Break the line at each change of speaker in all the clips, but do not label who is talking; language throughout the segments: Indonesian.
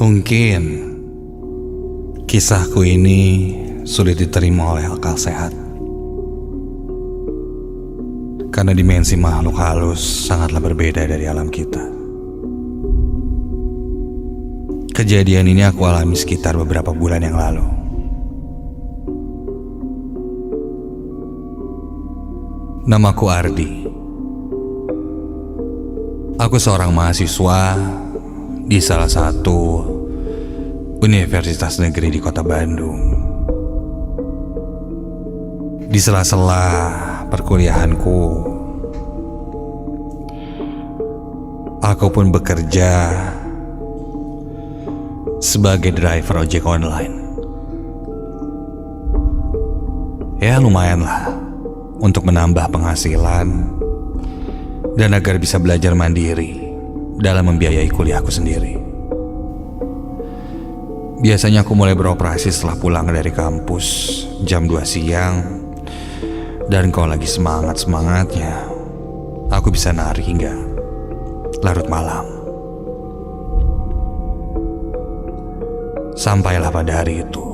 Mungkin kisahku ini sulit diterima oleh akal sehat, karena dimensi makhluk halus sangatlah berbeda dari alam kita. Kejadian ini aku alami sekitar beberapa bulan yang lalu. Namaku Ardi. Aku seorang mahasiswa di salah satu universitas negeri di kota Bandung. Di sela-sela perkuliahanku, aku pun bekerja sebagai driver ojek online. Ya lumayan lah untuk menambah penghasilan dan agar bisa belajar mandiri dalam membiayai kuliahku sendiri. Biasanya aku mulai beroperasi setelah pulang dari kampus jam 2 siang. Dan kalau lagi semangat-semangatnya, aku bisa narik hingga larut malam. Sampailah pada hari itu,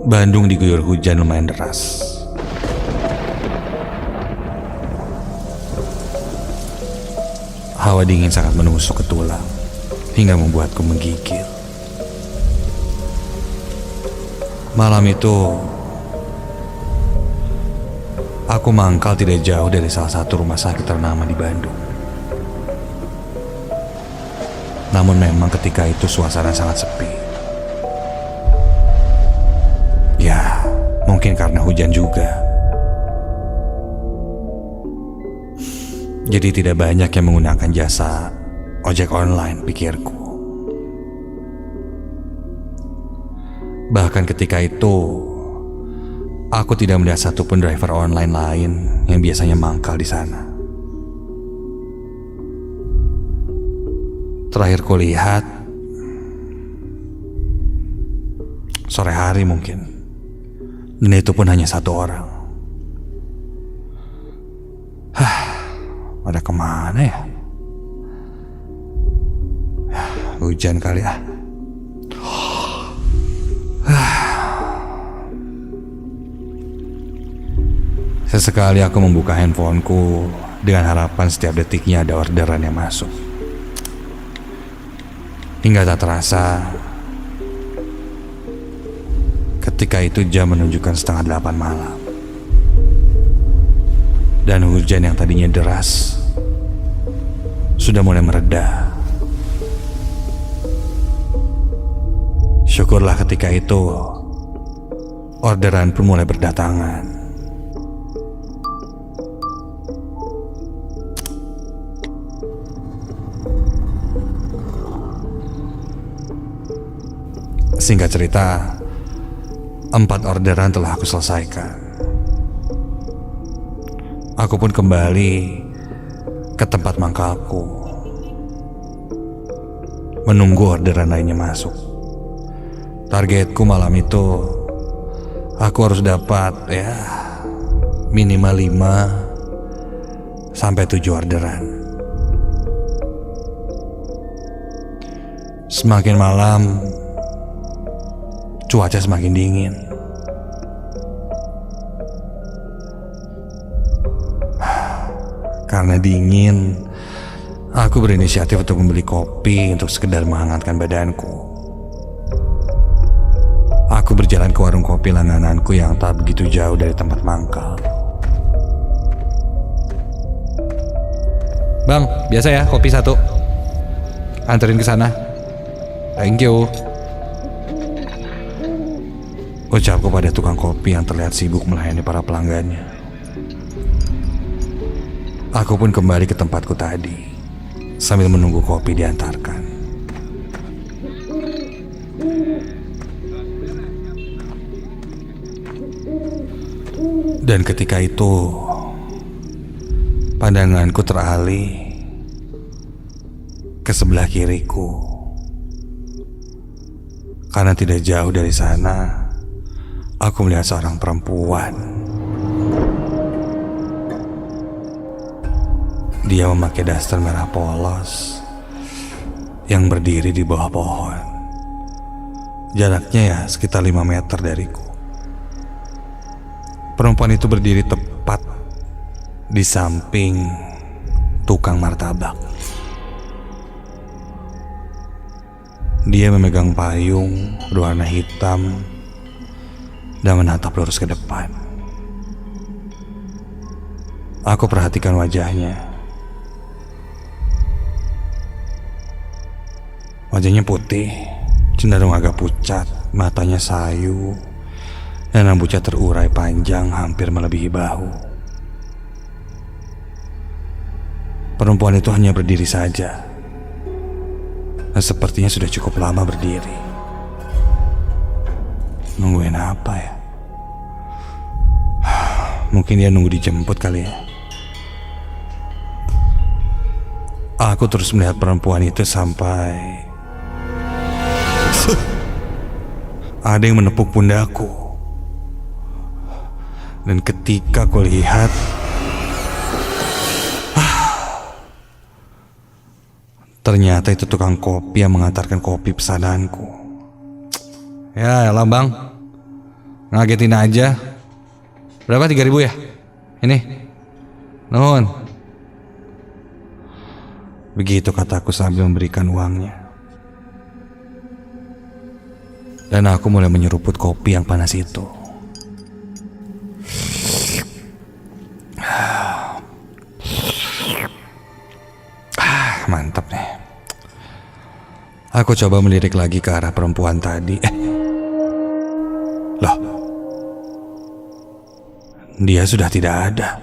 Bandung diguyur hujan lumayan deras. Hawa dingin sangat menusuk ke tulang hingga membuatku menggigil. Malam itu, aku mangkal tidak jauh dari salah satu rumah sakit ternama di Bandung. Namun memang ketika itu suasana sangat sepi. Ya, mungkin karena hujan juga. Jadi tidak banyak yang menggunakan jasa ojek online, pikirku. Bahkan ketika itu, aku tidak melihat satupun driver online lain yang biasanya mangkal di sana. Terakhir kulihat, sore hari mungkin. Dan itu pun hanya satu orang. Pada kemana ya? Hujan kali ah. Sesekali aku membuka handphoneku dengan harapan setiap detiknya ada orderan yang masuk. Hingga tak terasa, ketika itu jam menunjukkan 7:30 malam. Dan hujan yang tadinya deras sudah mulai mereda. Syukurlah ketika itu orderan pun mulai berdatangan. Singkat cerita, 4 orderan telah aku selesaikan. Aku pun kembali ke tempat mangkalku, menunggu orderan lainnya masuk. Targetku malam itu, aku harus dapat minimal 5 sampai 7 orderan. Semakin malam, cuaca semakin dingin. Karena dingin, aku berinisiatif untuk membeli kopi untuk sekedar menghangatkan badanku. Aku berjalan ke warung kopi langgananku yang tak begitu jauh dari tempat mangkal. Bang, biasa ya kopi 1. Anterin ke sana. Thank you. Ucapku pada tukang kopi yang terlihat sibuk melayani para pelanggannya. Aku pun kembali ke tempatku tadi, sambil menunggu kopi diantarkan. Dan ketika itu, pandanganku teralih ke sebelah kiriku. Karena tidak jauh dari sana, aku melihat seorang perempuan. Dia memakai daster merah polos yang berdiri di bawah pohon. Jaraknya ya sekitar 5 meter dariku. Perempuan itu berdiri tepat di samping tukang martabak. Dia memegang payung berwarna hitam dan menatap lurus ke depan. Aku perhatikan wajahnya. Wajahnya putih, cenderung agak pucat, matanya sayu, dan rambutnya terurai panjang hampir melebihi bahu. Perempuan itu hanya berdiri saja, dan sepertinya sudah cukup lama berdiri. Nungguin apa ya? Mungkin dia nunggu dijemput kali ya. Aku terus melihat perempuan itu sampai ada yang menepuk pundakku. Dan ketika aku lihat, ternyata itu tukang kopi yang mengantarkan kopi pesananku. Ya elah bang, ngagetin aja. Berapa, 3.000 ya? Ini nuhun. Begitu kataku sambil memberikan uangnya. Dan aku mulai menyeruput kopi yang panas itu. Mantap nih. Aku coba melirik lagi ke arah perempuan tadi. Loh, dia sudah tidak ada.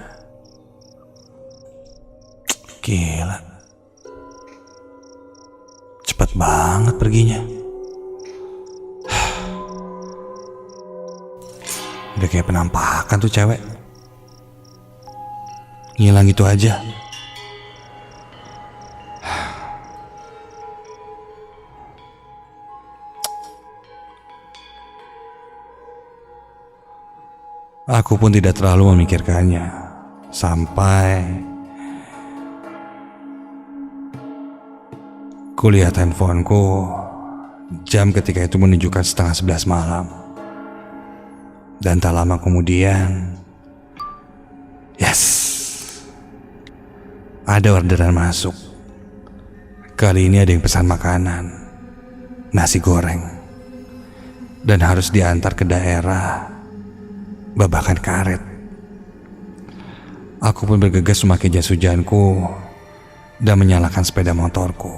Gila, cepat banget perginya. Udah kayak penampakan tuh cewek, ngilang gitu aja. Aku pun tidak terlalu memikirkannya sampai kulihat handphoneku. Jam ketika itu menunjukkan 10:30 malam. Dan tak lama kemudian, yes, ada orderan masuk. Kali ini ada yang pesan makanan, nasi goreng, dan harus diantar ke daerah Babakan Karet. Aku pun bergegas memakai jas hujanku dan menyalakan sepeda motorku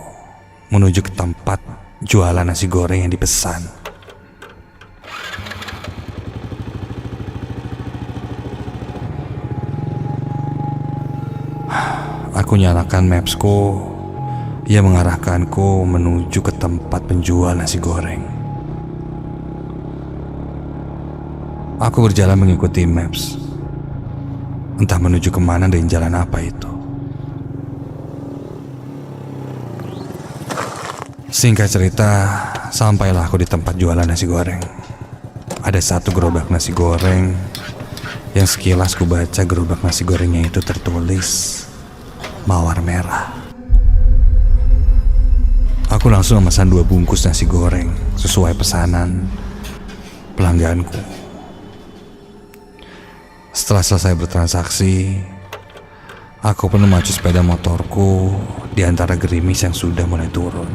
menuju ke tempat jualan nasi goreng yang dipesan. Aku nyalakan mapsku yang mengarahkanku menuju ke tempat penjual nasi goreng. Aku berjalan mengikuti maps, entah menuju kemana dan jalan apa itu. Singkat cerita, sampailah aku di tempat jualan nasi goreng. Ada satu gerobak nasi goreng yang sekilas ku baca gerobak nasi gorengnya itu tertulis Mawar Merah. Aku langsung memesan 2 bungkus nasi goreng sesuai pesanan pelangganku. Setelah selesai bertransaksi, aku pun memacu sepeda motorku di antara gerimis yang sudah mulai turun.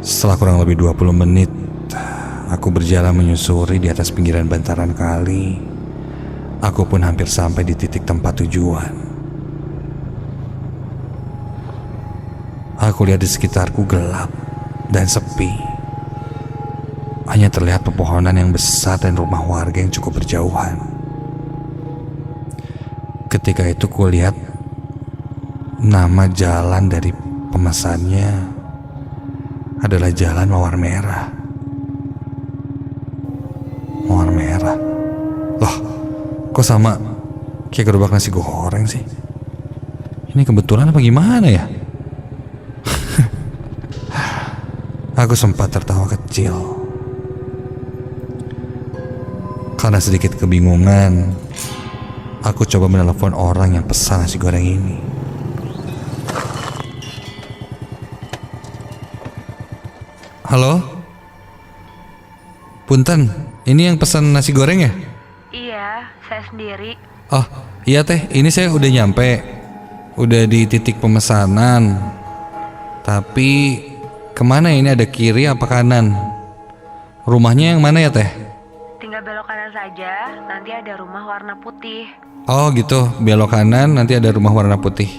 Setelah kurang lebih 20 menit, aku berjalan menyusuri di atas pinggiran bantaran kali. Aku pun hampir sampai di titik tempat tujuan. Aku lihat di sekitarku gelap dan sepi. Hanya terlihat pepohonan yang besar dan rumah warga yang cukup berjauhan. Ketika itu kulihat nama jalan dari pemesannya adalah Jalan Mawar Merah. Mawar Merah? Loh, kok sama kayak gerobak nasi goreng sih? Ini kebetulan apa gimana ya? Aku sempat tertawa kecil. Karena sedikit kebingungan, aku coba menelepon orang yang pesan nasi goreng ini. Halo? Punten, ini yang pesan nasi goreng ya?
Iya, saya sendiri.
Oh, iya teh, ini saya udah nyampe. Udah di titik pemesanan. Tapi kemana ini, ada kiri apa kanan? Rumahnya yang mana ya teh?
Tinggal belok kanan saja, nanti ada rumah warna putih.
Oh gitu, belok kanan nanti ada rumah warna putih.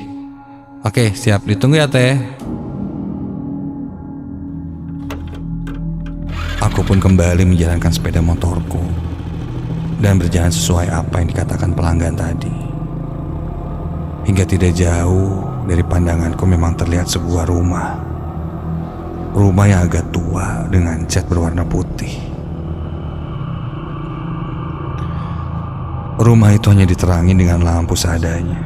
Oke, siap, ditunggu ya teh. Aku pun kembali menjalankan sepeda motorku dan berjalan sesuai apa yang dikatakan pelanggan tadi. Hingga tidak jauh dari pandanganku memang terlihat sebuah rumah. Rumah yang agak tua dengan cat berwarna putih. Rumah itu hanya diterangi dengan lampu seadanya.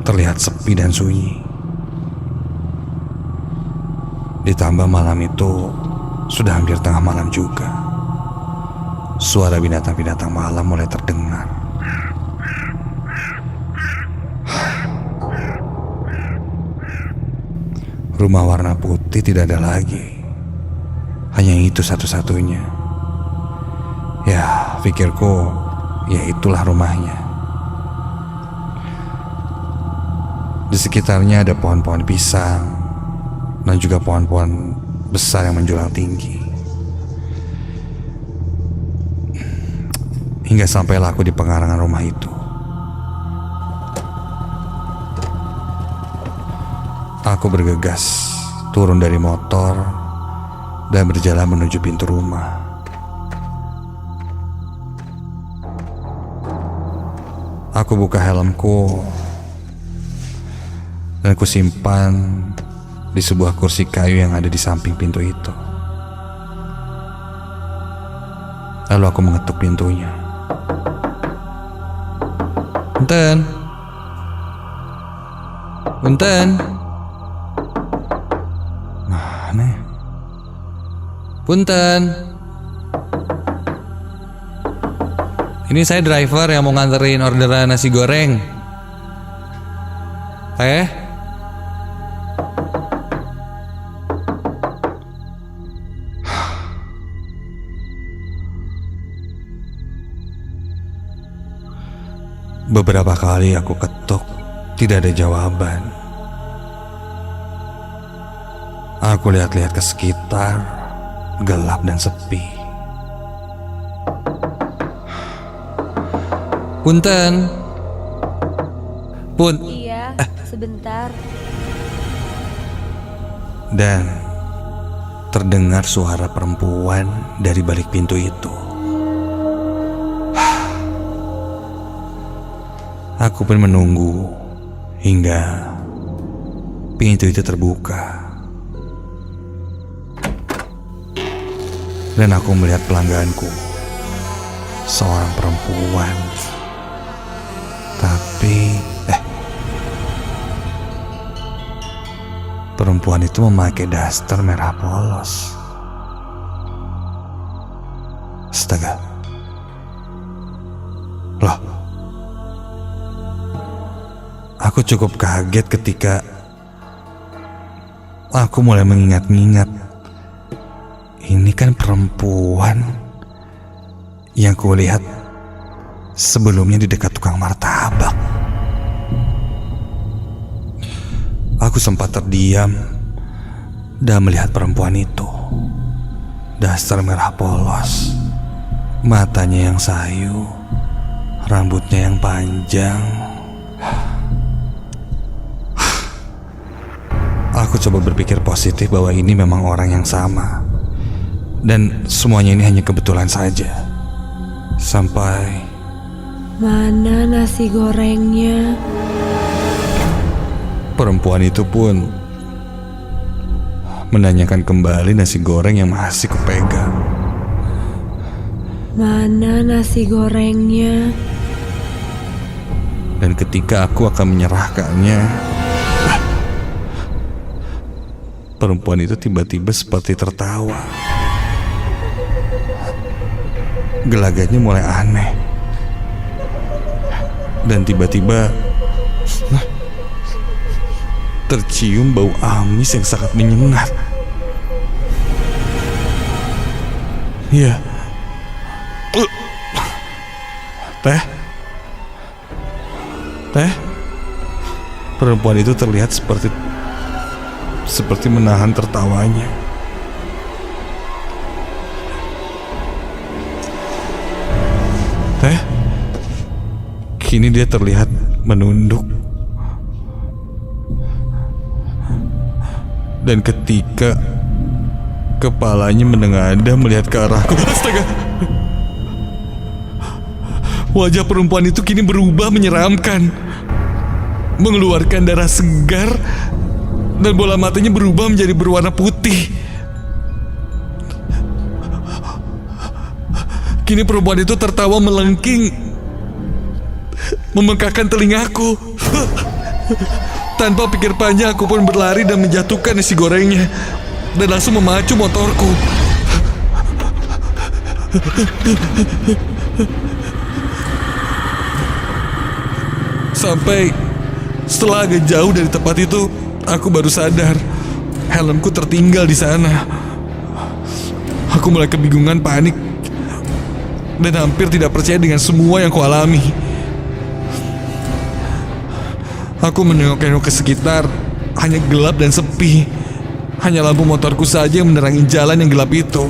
Terlihat sepi dan sunyi. Ditambah malam itu sudah hampir tengah malam juga. Suara binatang-binatang malam mulai terdengar. Rumah warna putih tidak ada lagi. Hanya itu satu-satunya. Ya, pikirku, ya itulah rumahnya. Di sekitarnya ada pohon-pohon pisang dan juga pohon-pohon besar yang menjulang tinggi. Hingga sampailah aku di pengarangan rumah itu. Aku bergegas turun dari motor dan berjalan menuju pintu rumah. Aku buka helmku dan kusimpan di sebuah kursi kayu yang ada di samping pintu itu. Lalu aku mengetuk pintunya. Punten. Punten. Mana? Punten. Ini saya driver yang mau nganterin orderan nasi goreng. Beberapa kali aku ketuk, tidak ada jawaban. Aku lihat-lihat ke sekitar, gelap dan sepi. Punten. Pun.
Iya, sebentar.
Dan terdengar suara perempuan dari balik pintu itu. Aku pun menunggu hingga pintu itu terbuka. Dan aku melihat pelangganku, seorang perempuan. Tapi perempuan itu memakai daster merah polos. Astaga. Loh, aku cukup kaget ketika aku mulai mengingat-ingat. Ini kan perempuan yang kulihat sebelumnya di dekat tukang martabak. Aku sempat terdiam dan melihat perempuan itu. Daster merah polos, matanya yang sayu, rambutnya yang panjang. Aku coba berpikir positif bahwa ini memang orang yang sama. Dan semuanya ini hanya kebetulan saja. Sampai
Mana nasi gorengnya?
perempuan itu pun menanyakan kembali nasi goreng yang masih kupegang.
Mana nasi gorengnya?
Dan ketika aku akan menyerahkannya, perempuan itu tiba-tiba seperti tertawa. Gelagatnya mulai aneh. Dan tiba-tiba tercium bau amis yang sangat menyengat. Iya. Teh. Perempuan itu terlihat seperti menahan tertawanya. Teh. Kini dia terlihat menunduk. Dan ketika kepalanya menengadah melihat ke arahku, astaga! Wajah perempuan itu kini berubah menyeramkan, mengeluarkan darah segar, dan bola matanya berubah menjadi berwarna putih. Kini perempuan itu tertawa melengking, membengkakkan telingaku. Tanpa pikir panjang aku pun berlari dan menjatuhkan nasi gorengnya, dan langsung memacu motorku. Sampai setelah agak jauh dari tempat itu, aku baru sadar helmku tertinggal di sana. Aku mulai kebingungan, panik, dan hampir tidak percaya dengan semua yang kualami. Aku menengok-nengok ke sekitar, hanya gelap dan sepi. Hanya lampu motorku saja yang menerangi jalan yang gelap itu.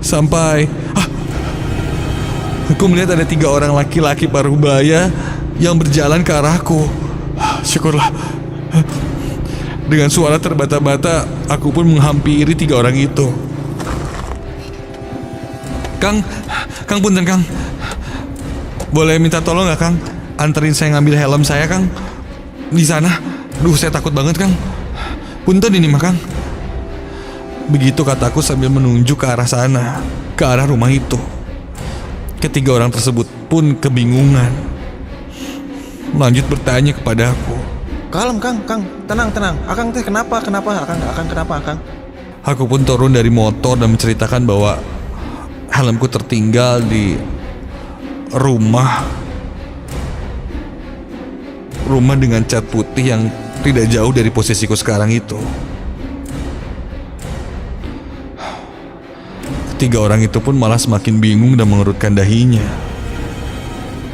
Sampai aku melihat ada 3 orang laki-laki paruh baya yang berjalan ke arahku. Syukurlah. Dengan suara terbata-bata, aku pun menghampiri 3 orang itu. Kang punten Kang. Boleh minta tolong gak Kang? Anterin saya ngambil helm saya Kang. Di sana. Duh, saya takut banget Kang. Punten ini mah Kang. Begitu kataku sambil menunjuk ke arah sana, ke arah rumah itu. Ketiga orang tersebut pun kebingungan, lanjut bertanya kepada aku.
Kalem Kang, tenang. Akang teh kenapa? Akang kenapa Kang?
Aku pun turun dari motor dan menceritakan bahwa helmku tertinggal di rumah dengan cat putih yang tidak jauh dari posisiku sekarang itu. Ketiga orang itu pun malah semakin bingung dan mengerutkan dahinya.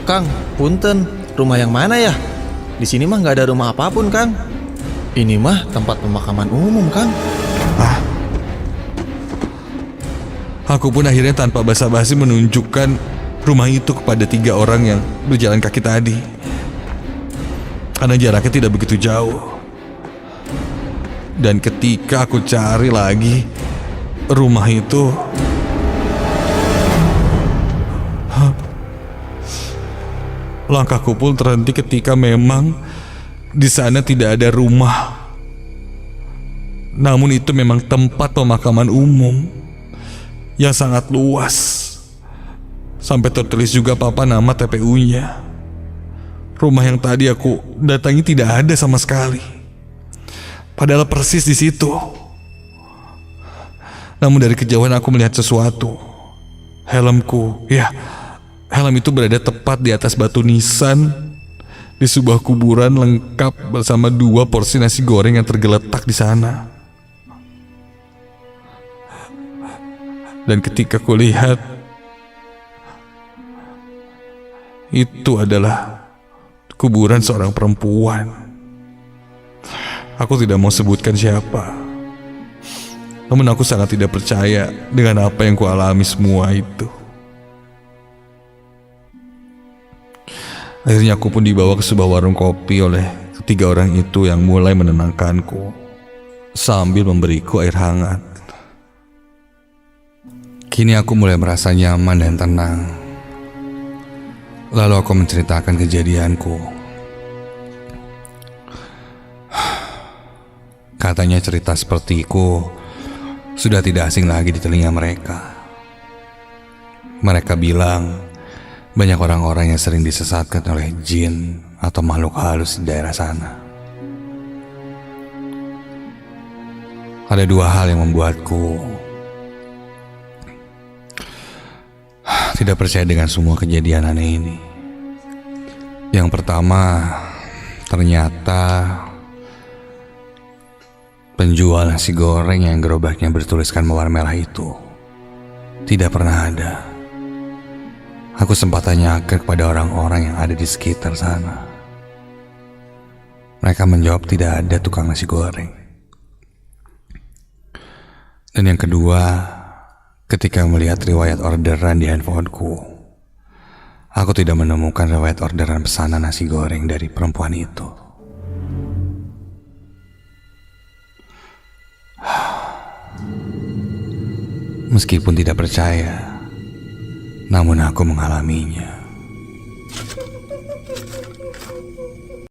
Kang, punten, rumah yang mana ya? Di sini mah nggak ada rumah apapun Kang. Ini mah tempat pemakaman umum Kang.
Aku pun akhirnya tanpa basa-basi menunjukkan rumah itu kepada 3 orang yang berjalan kaki tadi, karena jaraknya tidak begitu jauh. Dan ketika aku cari lagi rumah itu, langkahku pun terhenti ketika memang di sana tidak ada rumah. Namun itu memang tempat pemakaman umum yang sangat luas. Sampai tertulis juga papan nama TPU-nya. Rumah yang tadi aku datangi tidak ada sama sekali, padahal persis di situ. Namun dari kejauhan aku melihat sesuatu. Helmku, helm itu berada tepat di atas batu nisan di sebuah kuburan lengkap bersama 2 porsi nasi goreng yang tergeletak di sana. Dan ketika kulihat, itu adalah kuburan seorang perempuan. Aku tidak mau sebutkan siapa, namun aku sangat tidak percaya dengan apa yang kualami semua itu. Akhirnya aku pun dibawa ke sebuah warung kopi oleh ketiga orang itu yang mulai menenangkanku sambil memberiku air hangat. Kini aku mulai merasa nyaman dan tenang. Lalu aku menceritakan kejadianku. Katanya cerita sepertiku sudah tidak asing lagi di telinga mereka. Mereka bilang banyak orang-orang yang sering disesatkan oleh jin atau makhluk halus di daerah sana. Ada 2 hal yang membuatku tidak percaya dengan semua kejadian aneh ini. Yang pertama, ternyata penjual nasi goreng yang gerobaknya bertuliskan mawar merah itu Tidak pernah ada. Aku sempat tanyakan kepada orang-orang yang ada di sekitar sana. Mereka menjawab tidak ada tukang nasi goreng. Dan yang kedua, ketika melihat riwayat orderan di handphoneku, aku tidak menemukan riwayat orderan pesanan nasi goreng dari perempuan itu. Meskipun tidak percaya, namun aku mengalaminya.